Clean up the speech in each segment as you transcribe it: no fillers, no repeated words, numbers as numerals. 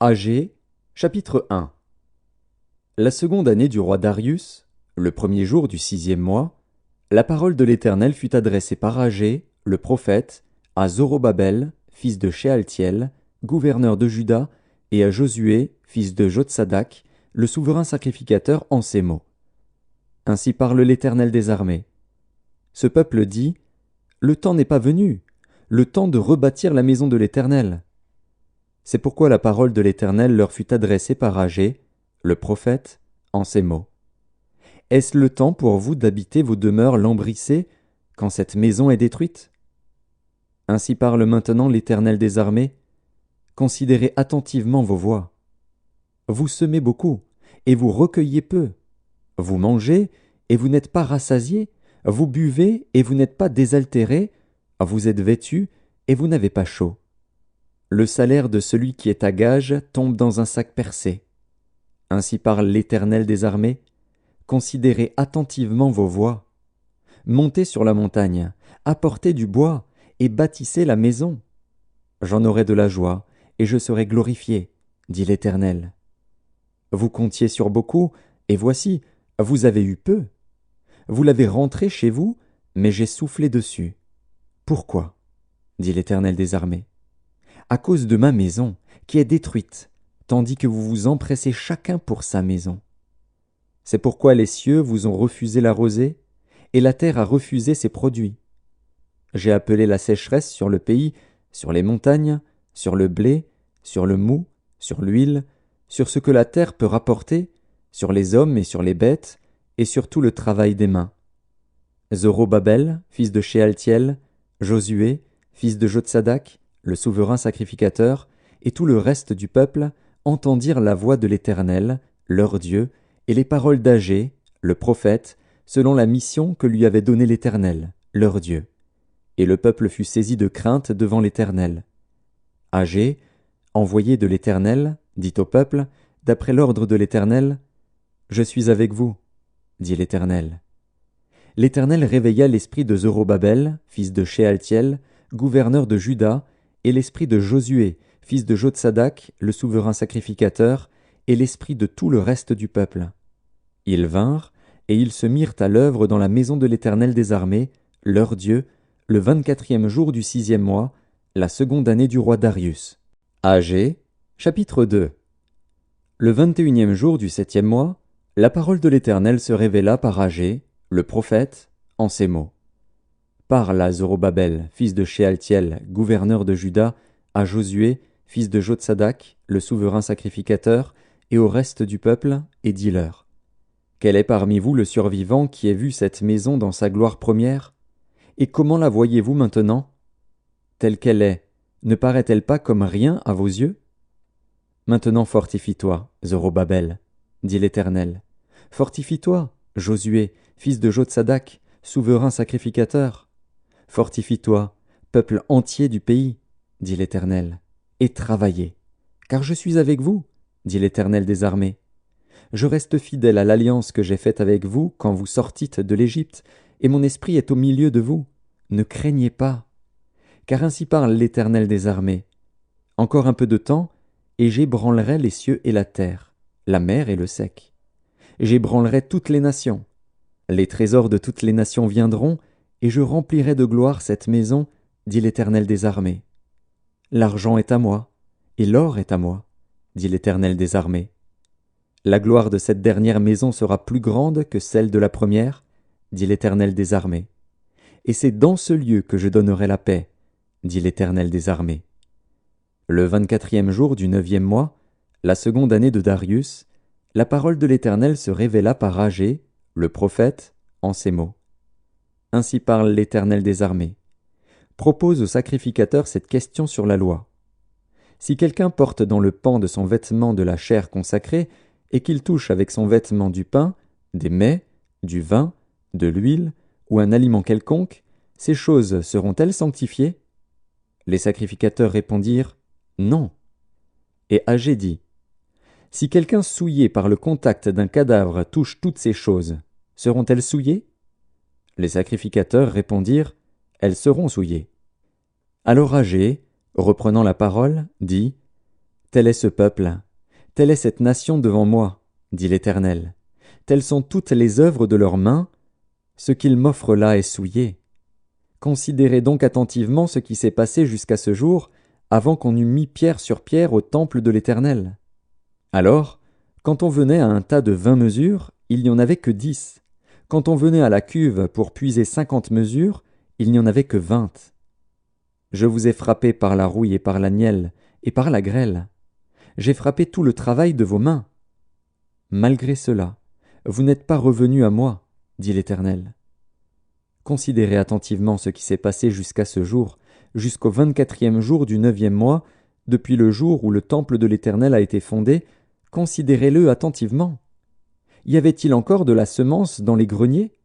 Agée, chapitre 1. La seconde année du roi Darius, le premier jour du 6e mois, la parole de l'Éternel fut adressée par Agée, le prophète, à Zorobabel, fils de Shealtiel, gouverneur de Juda, et à Josué, fils de Jotsadak, le souverain sacrificateur, en ces mots. Ainsi parle l'Éternel des armées. Ce peuple dit: Le temps n'est pas venu, le temps de rebâtir la maison de l'Éternel. C'est pourquoi la parole de l'Éternel leur fut adressée par Agée, le prophète, en ces mots. Est-ce le temps pour vous d'habiter vos demeures lambrissées quand cette maison est détruite? Ainsi parle maintenant l'Éternel des armées. Considérez attentivement vos voies. Vous semez beaucoup, et vous recueillez peu. Vous mangez, et vous n'êtes pas rassasiés. Vous buvez, et vous n'êtes pas désaltérés. Vous êtes vêtus, et vous n'avez pas chaud. Le salaire de celui qui est à gage tombe dans un sac percé. Ainsi parle l'Éternel des armées. Considérez attentivement vos voies. Montez sur la montagne, apportez du bois, et bâtissez la maison. J'en aurai de la joie, et je serai glorifié, dit l'Éternel. Vous comptiez sur beaucoup, et voici, vous avez eu peu. Vous l'avez rentré chez vous, mais j'ai soufflé dessus. Pourquoi? Dit l'Éternel des armées. À cause de ma maison, qui est détruite, tandis que vous vous empressez chacun pour sa maison. C'est pourquoi les cieux vous ont refusé la rosée, et la terre a refusé ses produits. J'ai appelé la sécheresse sur le pays, sur les montagnes, sur le blé, sur le mou, sur l'huile, sur ce que la terre peut rapporter, sur les hommes et sur les bêtes, et sur tout le travail des mains. Zorobabel, fils de Shealtiel, Josué, fils de Jotsadak, le souverain sacrificateur, et tout le reste du peuple entendirent la voix de l'Éternel, leur Dieu, et les paroles d'Agée, le prophète, selon la mission que lui avait donnée l'Éternel, leur Dieu. Et le peuple fut saisi de crainte devant l'Éternel. Agée, envoyé de l'Éternel, dit au peuple, d'après l'ordre de l'Éternel, « Je suis avec vous, dit l'Éternel. » L'Éternel réveilla l'esprit de Zorobabel, fils de Shealtiel, gouverneur de Juda, et l'esprit de Josué, fils de Jotsadak, le souverain sacrificateur, et l'esprit de tout le reste du peuple. Ils vinrent, et ils se mirent à l'œuvre dans la maison de l'Éternel des armées, leur Dieu, le 24e jour du 6e mois, la seconde année du roi Darius. Agée, chapitre 2. Le 21e jour du 7e mois, la parole de l'Éternel se révéla par Agée, le prophète, en ces mots. Parle à Zorobabel, fils de Shealtiel, gouverneur de Juda, à Josué, fils de Jotsadak, le souverain sacrificateur, et au reste du peuple, et dis-leur. Quel est parmi vous le survivant qui ait vu cette maison dans sa gloire première? Et comment la voyez-vous maintenant? Telle qu'elle est, ne paraît-elle pas comme rien à vos yeux? Maintenant fortifie-toi, Zorobabel, dit l'Éternel. Fortifie-toi, Josué, fils de Jotsadak, souverain sacrificateur. Fortifie-toi, peuple entier du pays, dit l'Éternel, et travaillez, car je suis avec vous, dit l'Éternel des armées. Je reste fidèle à l'alliance que j'ai faite avec vous quand vous sortîtes de l'Égypte, et mon esprit est au milieu de vous. Ne craignez pas, car ainsi parle l'Éternel des armées. Encore un peu de temps, et j'ébranlerai les cieux et la terre, la mer et le sec. J'ébranlerai toutes les nations. Les trésors de toutes les nations viendront, et je remplirai de gloire cette maison, dit l'Éternel des armées. L'argent est à moi, et l'or est à moi, dit l'Éternel des armées. La gloire de cette dernière maison sera plus grande que celle de la première, dit l'Éternel des armées. Et c'est dans ce lieu que je donnerai la paix, dit l'Éternel des armées. Le 24e jour du 9e mois, la seconde année de Darius, la parole de l'Éternel se révéla par Agée, le prophète, en ces mots. Ainsi parle l'Éternel des armées. Propose au sacrificateur cette question sur la loi. Si quelqu'un porte dans le pan de son vêtement de la chair consacrée, et qu'il touche avec son vêtement du pain, des mets, du vin, de l'huile, ou un aliment quelconque, ces choses seront-elles sanctifiées? Les sacrificateurs répondirent, non. Et Agée dit, si quelqu'un souillé par le contact d'un cadavre touche toutes ces choses, seront-elles souillées? Les sacrificateurs répondirent, elles seront souillées. Alors Agée, reprenant la parole, dit, Tel est ce peuple, telle est cette nation devant moi, dit l'Éternel. Telles sont toutes les œuvres de leurs mains, ce qu'ils m'offrent là est souillé. Considérez donc attentivement ce qui s'est passé jusqu'à ce jour, avant qu'on eût mis pierre sur pierre au temple de l'Éternel. Alors, quand on venait à un tas de 20 mesures, il n'y en avait que 10. Quand on venait à la cuve pour puiser 50 mesures, il n'y en avait que 20. Je vous ai frappé par la rouille et par la nielle, et par la grêle. J'ai frappé tout le travail de vos mains. Malgré cela, vous n'êtes pas revenus à moi, dit l'Éternel. Considérez attentivement ce qui s'est passé jusqu'à ce jour, jusqu'au 24e jour du 9e mois, depuis le jour où le temple de l'Éternel a été fondé, considérez-le attentivement. Y avait-il encore de la semence dans les greniers?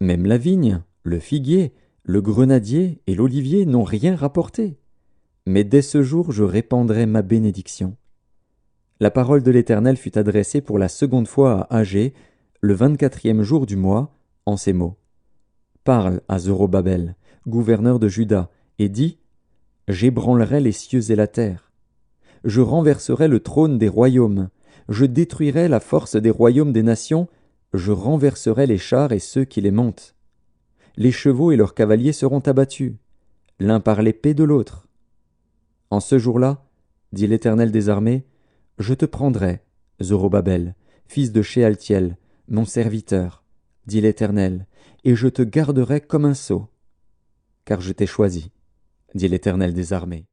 Même la vigne, le figuier, le grenadier et l'olivier n'ont rien rapporté. Mais dès ce jour je répandrai ma bénédiction. La parole de l'Éternel fut adressée pour la seconde fois à Agé, le 24e jour du mois, en ces mots. Parle à Zorobabel, gouverneur de Juda, et dis, j'ébranlerai les cieux et la terre. Je renverserai le trône des royaumes, je détruirai la force des royaumes des nations, je renverserai les chars et ceux qui les montent. Les chevaux et leurs cavaliers seront abattus, l'un par l'épée de l'autre. En ce jour-là, dit l'Éternel des armées, je te prendrai, Zorobabel, fils de Shealtiel, mon serviteur, dit l'Éternel, et je te garderai comme un sceau. Car je t'ai choisi, dit l'Éternel des armées.